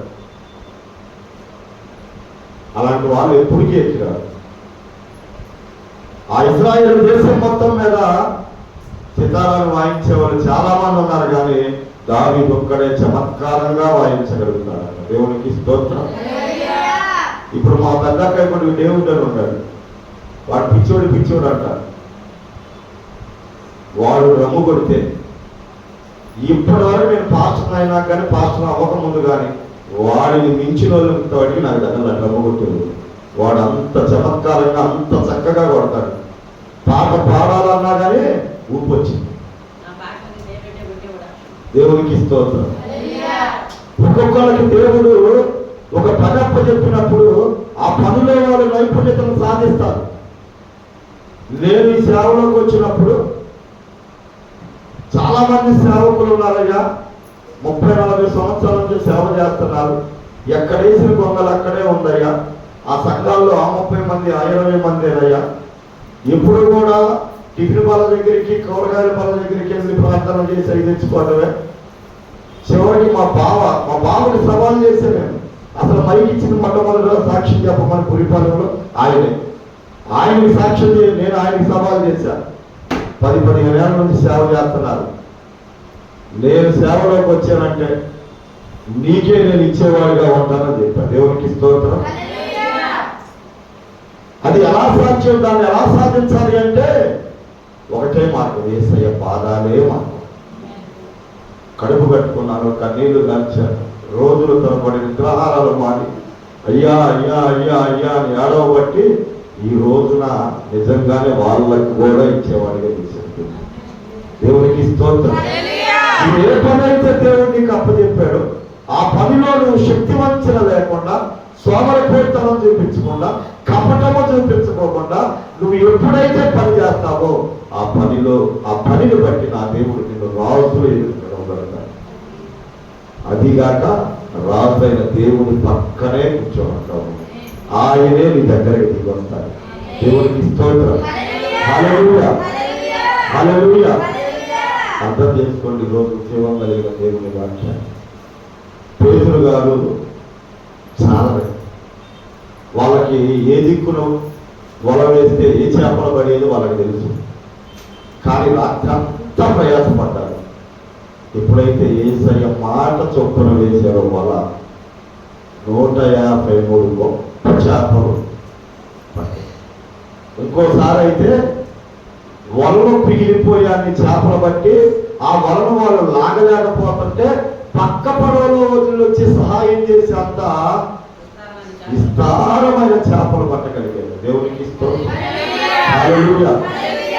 అలాంటి వాళ్ళు ఎప్పటికీ ఎక్కిరారు. ఆ ఇశ్రాయేలు దేశం మొత్తం మీద సితారాలు వాయించే వాళ్ళు చాలా మంది ఉన్నారు, కానీ దావీదు ఒక్కడే చమత్కారంగా వాయించగలుగుతాడు. దేవునికి స్తోత్రం. ఇప్పుడు మా పెద్దక్క ఇప్పుడు దేవుడు అని ఉంటాడు, వాడు పిచ్చోడు అంటారు. వాడు రమ్ము కొడితే ఇప్పటి వరకు నేను పాస్టర్ అయినా కానీ, పాస్టర్ అవ్వకముందు కానీ వాడిని మించిన వాళ్ళకి నాకు దగ్గర రమ్ము కొట్టేది. వాడు అంత చమత్కారంగా అంత చక్కగా కొడతాడు. పాట పాడాలన్నా కానీ ఊపు వచ్చింది. దేవునికి స్తోత్రం. ఒక్కొక్కరికి దేవుడు ఒక పని అప్పచెప్పినప్పుడు ఆ పనిలో వాళ్ళు నైపుణ్యతను సాధిస్తారు. నేను ఈ సేవలోకి వచ్చినప్పుడు చాలా మంది సేవకులు ఉన్నారయ్యా, 30-40 సంవత్సరాల నుంచి సేవ చేస్తున్నారు. ఎక్కడేసిన గొంగలు అక్కడే ఉందయ్యా. ఆ సంఘాల్లో ఆ 30 మంది, ఆ 20 మందేనయ్యా. ఎప్పుడు కూడా టిఫిన్ వాళ్ళ దగ్గరికి, కూరగాయల వాళ్ళ దగ్గరికి వెళ్ళి ప్రార్థన చేసి అవి తెచ్చుకోవడమే. చివరికి మా బావని సవాల్ చేసే నేను అసలు మైకి ఇచ్చిన మొట్టమొదటిలో సాక్ష్యం చెప్పమని పురిపాలెంలో ఆయనకి సాక్ష్యం నేను ఆయనకి సవాల్ చేశాను. 10-15 ఏళ్ళ నుంచి సేవ చేస్తున్నారు. నేను సేవలోకి వచ్చానంటే నీకే నేను ఇచ్చేవాడిగా ఉంటానని చెప్పాను. దేవునికి స్తోత్రం. అది ఎలా సాధ్యం, దాన్ని ఎలా సాధించాలి అంటే ఒకటే మార్గం, యేసయ్య పాదాలే మార్గం. కడుపు కట్టుకున్నాను, కన్నీళ్లు గాల్చాను, రోజులు తరబడి నిద్రాహారాలు మాని అయ్యా అయ్యా అయ్యా అయ్యా అని ఏడవబట్టి ఈ రోజున నిజంగానే వాళ్ళకు కూడా ఇచ్చేవాడిగా తీసుకుంటుంది. దేవునికి స్తోత్రం. నువ్వు ఏ పని అయితే దేవుడు నీకు అప్పచెప్పాడు ఆ పనిలో నువ్వు శక్తివంచన లేకుండా, సోమరపోతనం చూపించకుండా, కపటము చూపించుకోకుండా నువ్వు ఎప్పుడైతే పని చేస్తావో ఆ పనిని బట్టి నా దేవుడు నిన్ను రాజులు ఎదుర్కొనగలుగుతాడు. అదిగాక రాజు అయిన దేవుని పక్కనే కూర్చోమంటావు, ఆయనే నీ దగ్గరికి దిగి వస్తాడు. దేవునికి స్తోత్రం. హల్లెలూయా హల్లెలూయా. అర్థం చేసుకోండి ఈరోజు జీవం కలిగిన దేవుని వాక్యాన్ని. పేతురు గారు చాలా వాళ్ళకి ఏ దిక్కును వల వేస్తే ఏ చేపలు పడేది వాళ్ళకి తెలుసు. కానీ రాత్రి అంతా ప్రయాసపడ్డారు. ఎప్పుడైతే యేసయ్య మాట చొప్పున వేశారో వల 153 గొప్ప చేపలు పట్టాయి. ఇంకోసారి అయితే వలను పిగిలిపోయి అన్ని చేపలు బట్టి ఆ వలను వాళ్ళు లాగలేకపోతుంటే పక్క పడవలో వచ్చి సహాయం చేసి అంత విస్తారమైన చేపలు పట్టగలిగారు. దేవునికి హల్లెలూయా.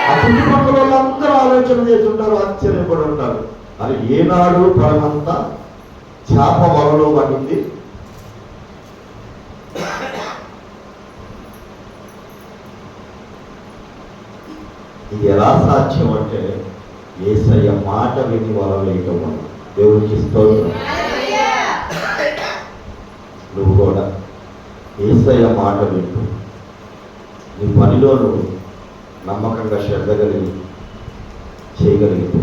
ఆ చుట్టుపక్కల వాళ్ళందరూ ఆలోచన చేస్తుంటారు, ఆశ్చర్యపడి ఉంటారు. అది ఏనాడు పడనంతా చేప వలలో పడింది. ఇది ఎలా సాధ్యం అంటే యేసయ్య మాట విని వలలో వేయటం వల్ల. దేవునికి స్తోత్రం. నువ్వు కూడా యేసయ్య మాట వింటూ నీ పనిలో నువ్వు నమ్మకంగా శ్రద్ధ కలిగి చేయగలిగితే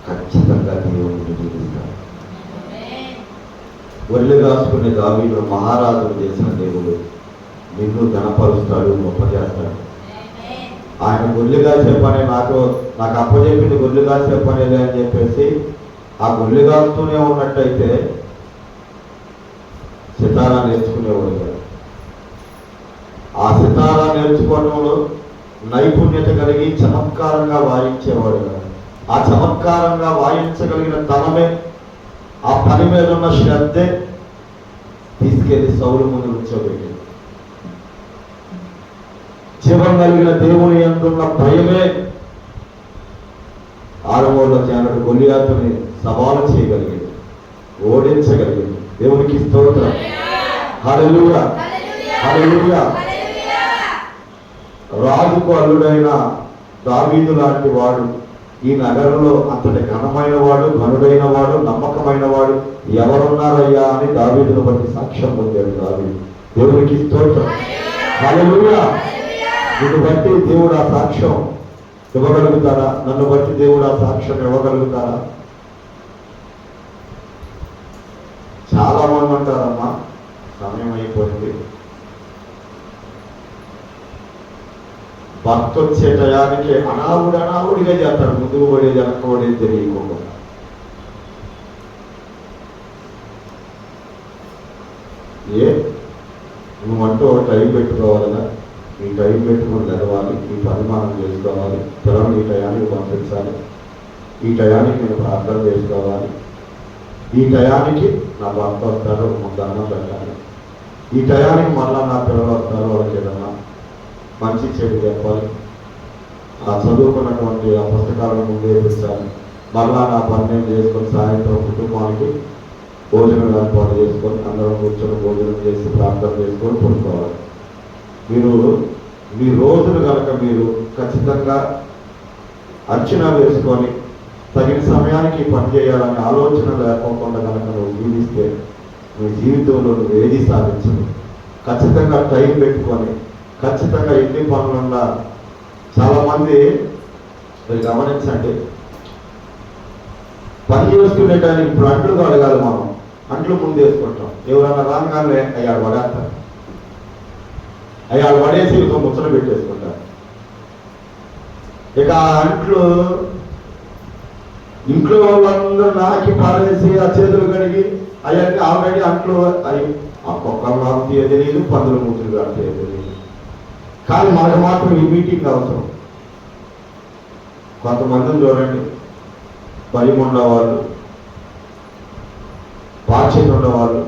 ఖచ్చితంగా దేవుడిని జీవిస్తాడు. ఒళ్ళు రాసుకునే దావీదు మహారాజును చేసిన దేవుడు నిన్ను ఘనపరుస్తాడు, గొప్ప చేస్తాడు. ఆయన గొల్లిగా చెప్పనే నాకు అప్పచెప్పింది గొల్లిగా చెప్పనేది అని చెప్పేసి ఆ గొల్లిగాస్తూనే ఉన్నట్టయితే సితారా నేర్చుకునేవాడు కాదు. ఆ సితారా నేర్చుకోవడంలో నైపుణ్యత కలిగి చమత్కారంగా వాయించేవాడు కాదు. ఆ చమత్కారంగా వాయించగలిగిన తనమే, ఆ పని మీద ఉన్న శ్రద్ధే తీసుకెళ్లి సౌలు ముందు నుంచోబెట్టింది. జీవం కలిగిన దేవుని యందున్న భయమే ఆరమూల జానుడు గొలియాతుని సవాలు చేయగలిగింది, ఓడించగలిగింది. దేవునికి స్తోత్రం. హల్లెలూయా హల్లెలూయా. రాజుకు అల్లుడైన దావీదు లాంటి వాడు ఈ నగరంలో అంతటి ఘనమైన వాడు, ఘనుడైన వాడు, నమ్మకమైన వాడు ఎవరున్నారయ్యా అని దావీదును బట్టి సాక్ష్యం పొందాడు దావీదు. దేవునికి స్తోత్రం. హల్లెలూయా. నిన్ను బట్టి దేవుడు ఆ సాక్ష్యం ఇవ్వగలుగుతారా? నన్ను బట్టి దేవుడు ఆ సాక్ష్యం ఇవ్వగలుగుతారా? చాలా మంది అంటారమ్మా సమయం అయిపోయింది, భర్త వచ్చే టయానికి అనావుడిగా చేస్తాడు, ముందుకు పడేది వెనక్కి పడేది తెలియకుండా. నువ్వంటూ ఒక టైం పెట్టుకోవాలిగా, ఈ టైం పెట్టుకుని చదవాలి, ఈ పరిమాణం చేసుకోవాలి, పిల్లలు ఈ టయానికి పంపించాలి, ఈ టయానికి నేను ప్రార్థన చేసుకోవాలి, ఈ టయానికి నా భర్త వస్తారు ముందు అన్నం పెట్టాలి, ఈ టయానికి మళ్ళా నా పిల్లలు వస్తారు వాళ్ళకి ఏదన్నా మంచి చెడు చెప్పాలి, ఆ చదువుకున్నటువంటి ఆ పుస్తకాలను ముందే పెట్టాలి, మళ్ళా నా పని చేసుకొని సాయంత్రం కుటుంబానికి భోజనం ఏర్పాటు చేసుకొని అందరం కూర్చొని భోజనం చేసి ప్రార్థన చేసుకొని పడుకోవాలి. మీరు మీ రోజును కనుక మీరు ఖచ్చితంగా అంచనా వేసుకొని తగిన సమయానికి పని చేయాలనే ఆలోచన లేకోకుండా కనుక నువ్వు జీవిస్తే నీ జీవితంలో నువ్వు ఏది సాధించదు. ఖచ్చితంగా టైం పెట్టుకొని ఖచ్చితంగా ఎన్ని పనులున్నా చాలామంది మీరు గమనించండి, పని చేసుకునే టైంకి ఇప్పుడు అంట్లు కడగాలి, మనం అంట్లు ముందు వేసుకుంటాం, ఎవరైనా రాగానే అయ్యాడు పడేస్తారు, అయ్యాడు పడేసి ఇంకో ముచ్చట పెట్టేసుకుంటారు. ఇక ఆ అంట్లు ఇంట్లో వాళ్ళందరూ నాకి పారేసి ఆ చేతులు కడిగి అవన్నీ ఆల్రెడీ అంట్లు అవి ఆ కుక్కలు నాకుతీయ తెలియదు, పందులు మూతులు కడితే తెలియదు. కానీ మనకు మాత్రం ఈ మీటింగ్ అవసరం. కొంతమందిని చూడండి, భయం ఉన్నవాళ్ళు, బాధ్యత ఉన్నవాళ్ళు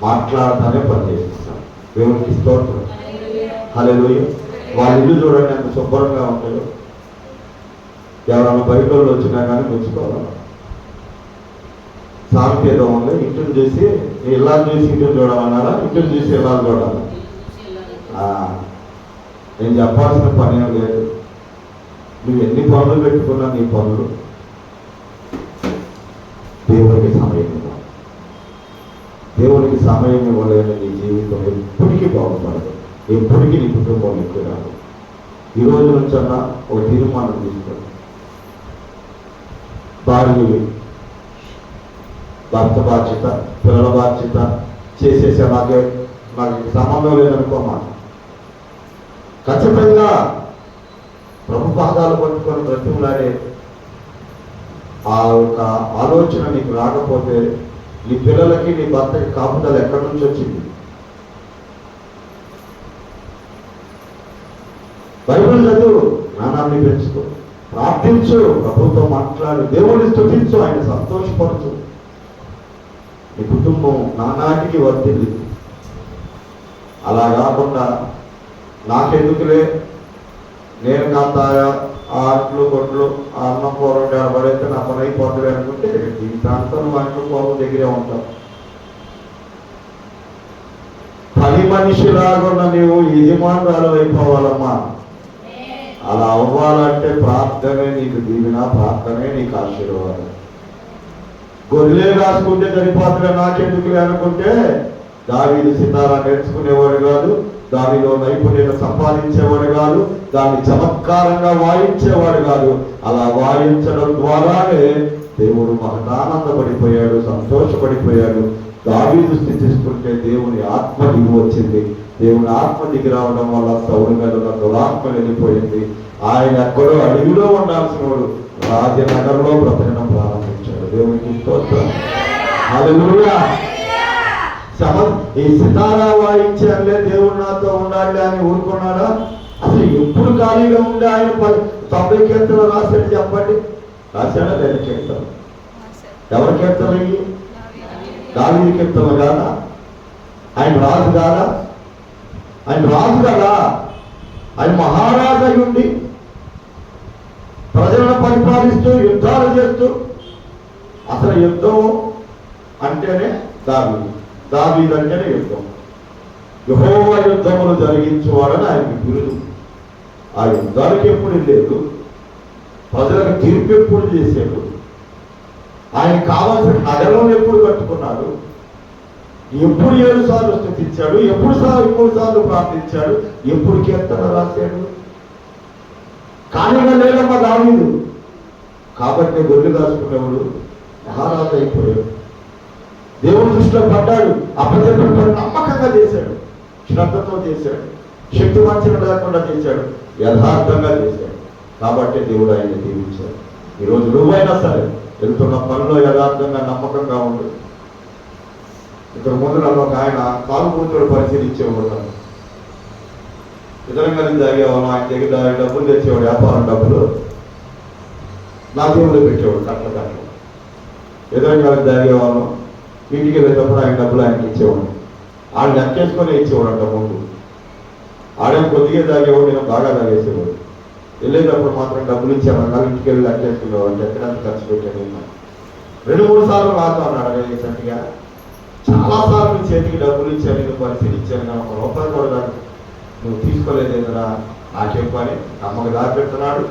మాట్లాడతానే పనిచేస్తున్నాం. దేవునికి స్తోత్రం. హల్లెలూయా. వాళ్ళ ఇల్లు చూడండి ఎంత శుభ్రంగా ఉంటాయో. ఎవరైనా బయట వాళ్ళు వచ్చినా కానీ మెచ్చుకోవాలి. సాంకేతం ఉంది, ఇంటిని చూసి ఇల్లాలు చూసి ఇంటిని చూడాలన్నారా, ఇంటిని చూసి ఇల్లాలు చూడాలి. నేను చెప్పాల్సిన పని ఏం లేదు. నువ్వు ఎన్ని పనులు పెట్టుకున్నా నీ పనులు దేవునికి సమయం ఇవ్వాలి. దేవునికి సమయం ఇవ్వలేని నీ జీవితం ఎప్పటికీ బాగుపడదు, ఎప్పటికీ నీ కుటుంబం ఎక్కువ రాదు. ఈ రోజు నుంచన్నా ఒక తీర్మానం తీసుకోండి. భార్య భర్త బాధ్యత, పిల్లల బాధ్యత చేసేసే నాకు సంబంధం లేదనుకోమా. ఖచ్చితంగా ప్రభు పాదాలు పట్టుకొని బ్రతిమలాడే ఆ యొక్క ఆలోచన నీకు రాకపోతే నీ పిల్లలకి నీ భర్తకి కాపుదల ఎక్కడి నుంచి వచ్చింది? బైబిల్ చదువు, జ్ఞానాన్ని పెంచుకో, ప్రార్థించు, ప్రభుత్వం మాట్లాడు, దేవుడిని స్తుతించు, ఆయన సంతోషపరచు. నీ కుటుంబం నానాటికి వర్తిల్లి. అలా కాకుండా నాకెందుకులే, నేను కాస్తాయా ఆ అట్లు కొట్లు ఆ అన్నం కూర పడైతే నా పని అయిపోతుంది అనుకుంటే జీవితాంతం అంట్లు కూర దగ్గరే ఉంటాం. పని మనిషిలాగున్న నీవు యజమానురాలు అయిపోవాలమ్మా. అలా అవ్వాలంటే ప్రార్థనే నీకు దీవెన, ప్రార్థనే నీకు ఆశీర్వాదం. గొర్రెలే రాసుకుంటే సరిపోతులే నాకెందుకులే అనుకుంటే దావీదు సితారా నేర్చుకునేవాడు కాదు, దానిలో నైపుణ్యత సంపాదించేవాడు కాదు, దాన్ని చమత్కారంగా వాయించేవాడు కాదు. అలా వాయించడం ద్వారానే దేవుడు మహదానందపడిపోయాడు, సంతోషపడిపోయాడు. దావీదు స్థితిస్తుంటే దేవుని ఆత్మ దిగి వచ్చింది. దేవుని ఆత్మ దిగి రావడం వల్ల సౌలు మీద ఉన్న దురాత్మ వెళ్ళిపోయింది. ఆయన ఎక్కడో అడవిలో ఉండాల్సిన వాడు రాజనగర్లో బ్రతకడం ప్రారంభించాడు. దేవునికి స్తోత్రం. హల్లెలూయా. ఈ సితారా వాయించాలే దేవుడు నాతో ఉండాలి అని ఊరుకున్నాడా? అసలు ఎప్పుడు ఖాళీగా ఉండి ఆయన 90 కీర్తనలు రాశాడు చెప్పండి. రాశాడా లేదా? కీర్తనలు ఎవరి కీర్తనలు? దావీదు కీర్తనలు కాదా? ఆయన రాజు కాదా? ఆయన రాజు కదా. ఆయన మహారాజు అయి ఉండి ప్రజలను పరిపాలిస్తూ యుద్ధాలు చేస్తూ, అసలు యుద్ధం అంటేనే దావీదు, దావీదు అంటేనే యుద్ధం. యెహోవా యుద్ధములు జరిగించేవాడని ఆయనకి బిరుదు. ఆ యుద్ధానికి ఎప్పుడు లేదు, ప్రజలకు తీర్పు ఎప్పుడు చేశాడు, ఆయన కావాల్సిన నగరం ఎప్పుడు కట్టుకున్నాడు, ఎప్పుడు 7 సార్లు స్తుతించాడు, ఎప్పుడు 3 సార్లు ప్రార్థించాడు, ఎప్పుడు కీర్తన రాశాడు. ఖాళీగా లేదమ్మా దావీదు. కాబట్టి గొర్రెలు దాచుకునేవాడు మహారాజు అయిపోయాడు. దేవుడి దృష్టిలో పడ్డాడు. అప్పచెప్పడం నమ్మకంగా చేశాడు, శ్రద్ధతో చేశాడు, శక్తి వంచన లేకుండా చేశాడు, యథార్థంగా చేశాడు. కాబట్టి దేవుడు ఆయన్ని దీవించాడు. ఈరోజు నువ్వైనా సరే వెళ్తున్న పనిలో యథార్థంగా నమ్మకంగా ఉండు. ఇక్కడ ముందు నన్ను ఒక ఆయన తాగుబోతుడు పరిశీలించేవాడు. ఇతరం కలిసి తాగేవాళ్ళం, ఆయన దగ్గర డబ్బులు తెచ్చేవాడు, వ్యాపారం డబ్బులు నా దేవుడు పెట్టేవాడు కట్ల కట్ల. ఇతరం కలిసి తాగేవాళ్ళం, ఇంటికి వెళ్ళేటప్పుడు ఆయన డబ్బులు ఆయనకి ఇచ్చేవాడు. ఆయన లెక్కేసుకొని ఇచ్చేవాడు. ముందు ఆడేం కొద్దిగా తాగేవాడు, నేను బాగా తాగేసేవాడు. వెళ్ళేటప్పుడు మాత్రం డబ్బులు ఇచ్చాను, ఇంటికి వెళ్ళి లెక్కేసుకునేవాడు. ఎక్కడంత ఖర్చు పెట్టాను. 2-3 సార్లు నాతో అన్నాడు రీసెంట్గా. చాలాసార్లు చేతికి డబ్బులు ఇచ్చాను, నేను పరిశీలించాను, కానీ ₹1 కూడా కాదు, నువ్వు తీసుకోలేదేదరా, నాకేం పని, అమ్మకు దాపెడుతున్నాడు,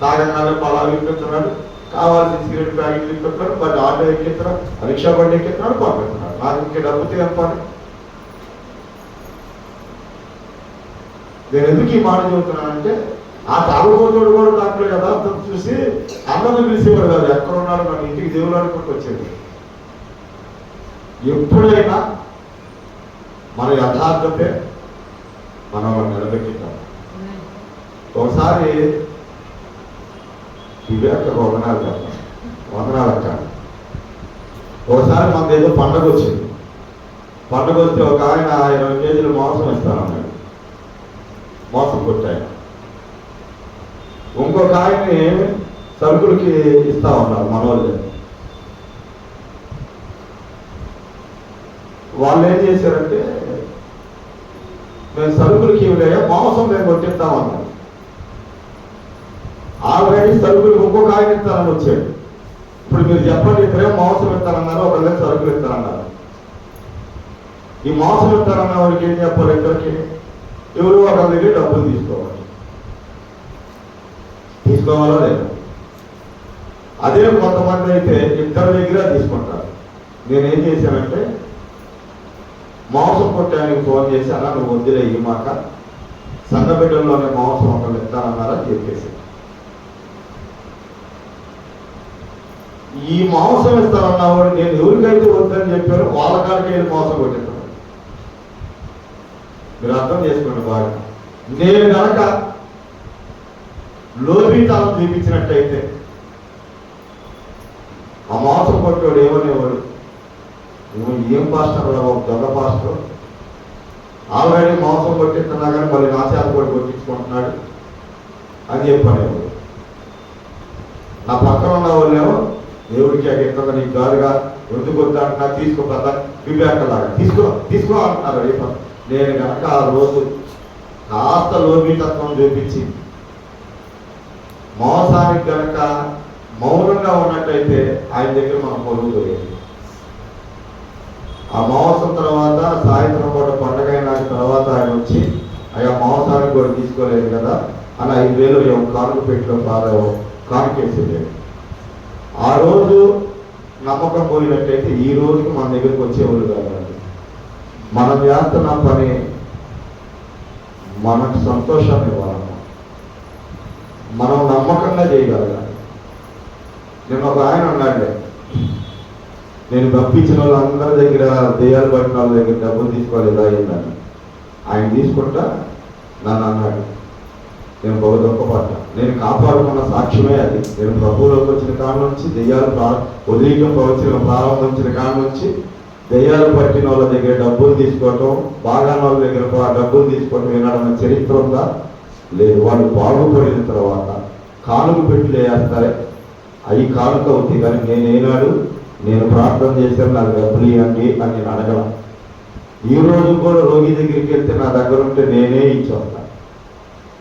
తాగనాలు పొలాలు ఎక్కిస్తున్నాడు, కావాల్సిన సిగరెట్ ప్యాకెట్లు ఎక్కిస్తున్నాడు, బట్ ఆటో ఎక్కిస్తున్నాడు, రిక్షా బండి ఎక్కిస్తున్నాడు, పంపిస్తున్నాడు. నాకు ఇంకే డబ్బుతో ఏం పని? నేను ఎందుకు ఈ మాట చెబుతున్నానంటే, ఆ తాగుబోతుడు కూడా దాంట్లో యథార్థం చూసి అన్నను పిలిచేవాడు కాదు, ఎక్కడ ఉన్నాడు నన్ను ఇంటికి దేవుడు అనుకుంటూ వచ్చేది. ఎప్పుడైనా మన యథార్థతే మనం నిలబెట్టిద్దాం. ఒకసారి వివేక వందనాలు కాదు, ఒకసారి మనది ఏదో పండగ వచ్చింది. పండగ వస్తే ఒక ఆయన 20 కేజీలు మాంసం ఇస్తానన్నాడు, మోసం కొట్టాయన. ఇంకొక ఆయన్ని సరుకులకి ఇస్తా ఉన్నారు మనోళ్ళు. వాళ్ళు ఏం చేశారంటే, మేము సరుకులకి ఇవ్వలేయా, మాంసం మేము కొట్టిస్తామన్నారు. ఆల్రెడీ సరుకులకు ఇంకొక ఆయన ఇస్తానని వచ్చాడు. ఇప్పుడు మీరు చెప్పండి, ఇద్దరే మాంసం ఇస్తారన్నారు, ఒకళ్ళే సరుకులు ఇస్తారన్నారు. ఈ మాంసం ఇస్తారన్న వాడికి ఏం చెప్పాలి? ఇద్దరికి ఎవరు ఒకళ్ళ దగ్గర డబ్బులు తీసుకోవాలా లేదా? అదే కొంతమంది అయితే ఇద్దరి దగ్గర తీసుకుంటారు. నేనేం చేశానంటే, మాంసం కొట్టడానికి ఫోన్ చేసి, అలా నువ్వు వద్దులే ఈ మాట, సన్నబిడ్డల్లోనే మాంసం ఒకళ్ళు ఇస్తానన్నారని చెప్పేసి, ఈ మాంసం ఇస్తానన్నవాడు నేను ఎవరికైతే వద్దని చెప్పారో వాళ్ళ కాడికి వెళ్ళి మాంసం కొట్టిస్తాను. మీరు అర్థం చేసుకోండి బాగా. నేను కనుక లోబీతనం చూపించినట్టయితే ఆ మాంసం కొట్టేవాడు ఏమనేవాడు, నువ్వు ఏం పాస్టర్ రావు, దొంగ పాస్టర్, ఆల్రెడీ మాంసం కొట్టిస్తున్నా కానీ మళ్ళీ నాచార కూడా కొట్టించుకుంటున్నాడు అని చెప్పనేవాడు. నా పక్కన ఉన్న వాళ్ళేమో, దేవుడికి అక్కడ నీకు గారుగా ఎందుకు వద్దా అంటున్నా, తీసుకోదా వివేకలాగా తీసుకో అంటున్నారు. నేను కనుక ఆ రోజు కాస్త లోబీతత్వం చూపించి మోసానికి కనుక మౌనంగా ఉన్నట్టయితే ఆయన దగ్గర మనం పొరుగుపోయేది. ఆ మాంసం తర్వాత సాయంత్రం పూట పండగ అయిన తర్వాత ఆయన వచ్చి, అయ్యా మాంసానికి కూడా తీసుకోలేదు కదా అని 5,000 కానుక పెట్టిలో కానుకేసేది. ఆ రోజు నమ్మకం పోయినట్టయితే ఈ రోజుకి మన దగ్గరికి వచ్చేవాళ్ళు కాదండి. మనం చేస్తున్న పని మనకు సంతోషాన్ని ఇవ్వాలన్నమాట. మనం నమ్మకంగా చేయగలగాలి. నేను ఒక ఆయన అన్నాడు, నేను పంపించిన వాళ్ళందరి దగ్గర, దెయ్యాలు పట్టిన వాళ్ళ దగ్గర డబ్బులు తీసుకోలేదు అయిందని. ఆయన తీసుకుంటా నన్ను అన్నాడు, నేను బహు దుఃఖపడ్డా. నేను కాపాడుకున్న సాక్ష్యమే అది. నేను ప్రభువులోకి వచ్చిన కాడ నుంచి, దెయ్యాలు వదిలించడం ప్రారంభించిన కాడ నుంచి, దెయ్యాలు పట్టిన వాళ్ళ దగ్గర డబ్బులు తీసుకోవటం, బాగాన వాళ్ళ దగ్గర డబ్బులు తీసుకోవటం వినడం చరిత్ర ఉందా? లేదు. వాళ్ళు బాగుపడిన తర్వాత కానుక పెట్టి వేస్తారే, అవి కానుక అవుతాయి. కానీ నేనేనాడు నేను ప్రార్థన చేశాను, నాకు డబ్బులు ఇవ్వండి అని నేను అడగల. ఈ రోజు కూడా రోగి దగ్గరికి వెళ్తే నా దగ్గర ఉంటే నేనే ఇచ్చేస్తాను.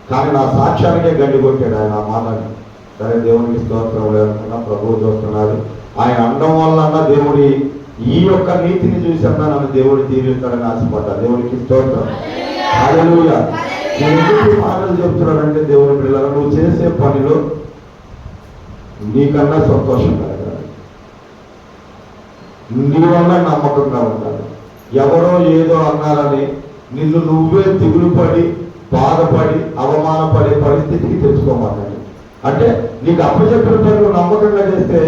కానీ నా సాక్ష్యానికే గడ్డి కొట్టాడు ఆయన ఆ మాటని. సరే, దేవునికి స్తోత్రం లేకున్నా ప్రభువు చూస్తున్నాడు. ఆయన అనడం వల్ల దేవుడి ఈ యొక్క నీతిని చూసన్నా నన్ను దేవుడు తీరుస్తాడని ఆశపడ్డా. దేవునికి స్తోత్రం. హల్లెలూయా. నేను ఎందుకు మాటలు చెప్తున్నానంటే, దేవుని పిల్లలు, నువ్వు చేసే పనిలో నీకన్నా సంతోషం కలగాలి, నీ వల్ల నమ్మకంగా ఉండాలి. ఎవరో ఏదో అన్నారని నిన్ను నువ్వే దిగులు పడి, బాధపడి, అవమానపడే పరిస్థితికి తెచ్చుకోమాకండి. అంటే నీకు అప్పచెప్పిన పని నువ్వు నమ్మకంగా చేస్తే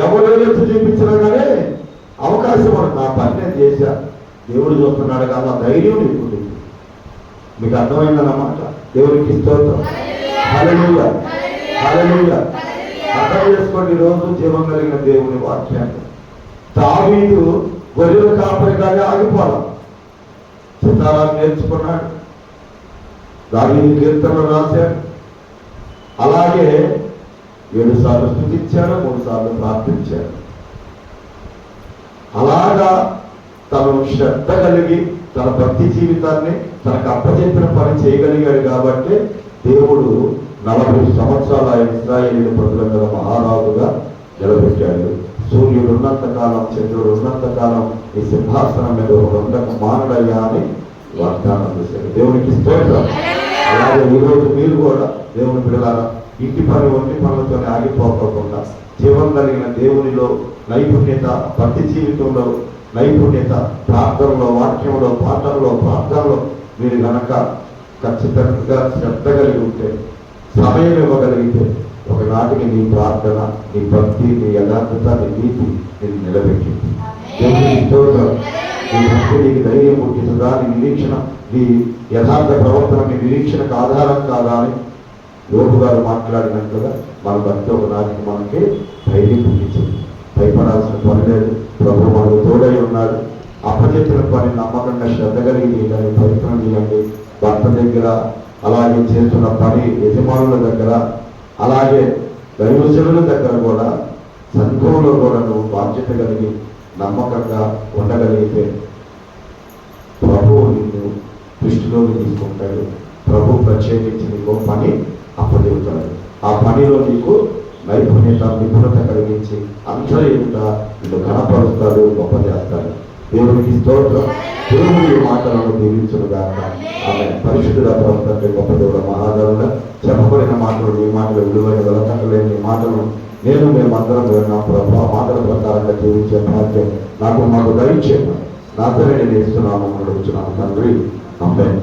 ఎవరో ఎత్తు చూపించినా కానీ అవకాశం ఉంది. నా పని నేను చేశా, దేవుడు చూస్తున్నాడు కదా, ధైర్యం నీకు. మీకు అర్థమైందన్నమాట. దేవునికి స్తోత్రం. హల్లెలూయా, హల్లెలూయా. అర్థం చేసుకోండి ఈరోజు జీవం కలిగిన దేవుని వాక్యాన్ని. దావీదు గొర్రెల కాపరిగానే ఆగిపోవడం, సితారాన్ని నేర్చుకున్నాడు, దావీదు కీర్తనలు రాశాడు. అలాగే 7 సార్లు స్తుతించాడు, 3 సార్లు ప్రార్థించాడు. అలాగా తను శ్రద్ధ కలిగి తన భక్తి జీవితాన్ని తనకు అప్పచెప్పిన పని చేయగలిగాడు. కాబట్టి దేవుడు 40 సంవత్సరాలు ఆయన ఇశ్రాయేలు ప్రజల మీద మహారాజుగా నిలబెట్టాడు. సూర్యుడు ఉన్నంతకాలం, చంద్రుడు ఉన్నంతకాలం ఈ సింహాసనం మీద ఉండక మానడయ్యా అని వాగ్దానం చేశాడు. దేవునికి స్తోత్రం. అలాగే ఈరోజు మీరు కూడా దేవుని పిల్లలారా, ఇంటి పని ఒంటి పనులతోనే ఆగిపోకుండా జీవం కలిగిన దేవునిలో నైపుణ్యత, భక్తి జీవితంలో నైపుణ్యత, ప్రార్థనలో, వాక్యంలో, పాఠంలో, ప్రార్థనలో మీరు కనుక ఖచ్చితంగా శ్రద్ధ కలిగి ఉంటే, సమయం ఇవ్వగలిగితే, ఒకనాటికి నీ ప్రార్థన, నీ భక్తి, నీ యథార్థత, నీ నీతి నేను నిలబెట్టింది. దేవుని స్తోత్రం. నీ భక్తి నీకు ధైర్యం పుట్టిందా? నీ నిరీక్షణ, నీ యథార్థ ప్రవర్తన నీ నిరీక్షణకు ఆధారం కాదా అని యోగు గారు మాట్లాడినట్లుగా మన భక్తి ఒకనాటికి మనకి ధైర్యం పుట్టించింది. భయపడాల్సిన పని లేదు. ప్రభు మనకు తోడై ఉన్నాడు. అప్పచెప్పిన పని నమ్మకంగా శ్రద్ధ కలిగి చేయడానికి ప్రయత్నం చేయండి. భర్త దగ్గర, అలాగే చేస్తున్న పని యజమానుల దగ్గర, అలాగే దైవజనుల దగ్గర కూడా, సంఘంలో కూడా నువ్వు బాధ్యత కలిగి నమ్మకంగా ఉండగలిగితే దృష్టిలోకి తీసుకుంటాడు. ప్రభు ప్రత్యేకించి నీకు పని అప్పచెబుతాడు. ఆ పనిలో నీకు నైపుణ్యత, నిపుణత కలిగించి అందరూ ఎదుట నిన్ను కనపరుస్తాడు, గొప్ప చేస్తాడు. దేవునికి స్తోత్రం. దేవుడు ఈ మాటలను దీవించునుగాక. ఆమె పరిశుద్ధుల ప్రవర్తంటే గొప్ప దేవుడు మహాదేవుల చెప్పబడిన మాటలు, నీ మాటలు విలువైన వెలకట్టలేని నీ మాటలు మేమందరం విన్నాం ప్రభు. ఆ మాటల ప్రకారంగా జీవించే భాగ్యం మాకు దయచేయమని నాతోనే నేను ఇస్తున్నాము, అడుగుతున్నాను తండ్రి. ఆమేన్.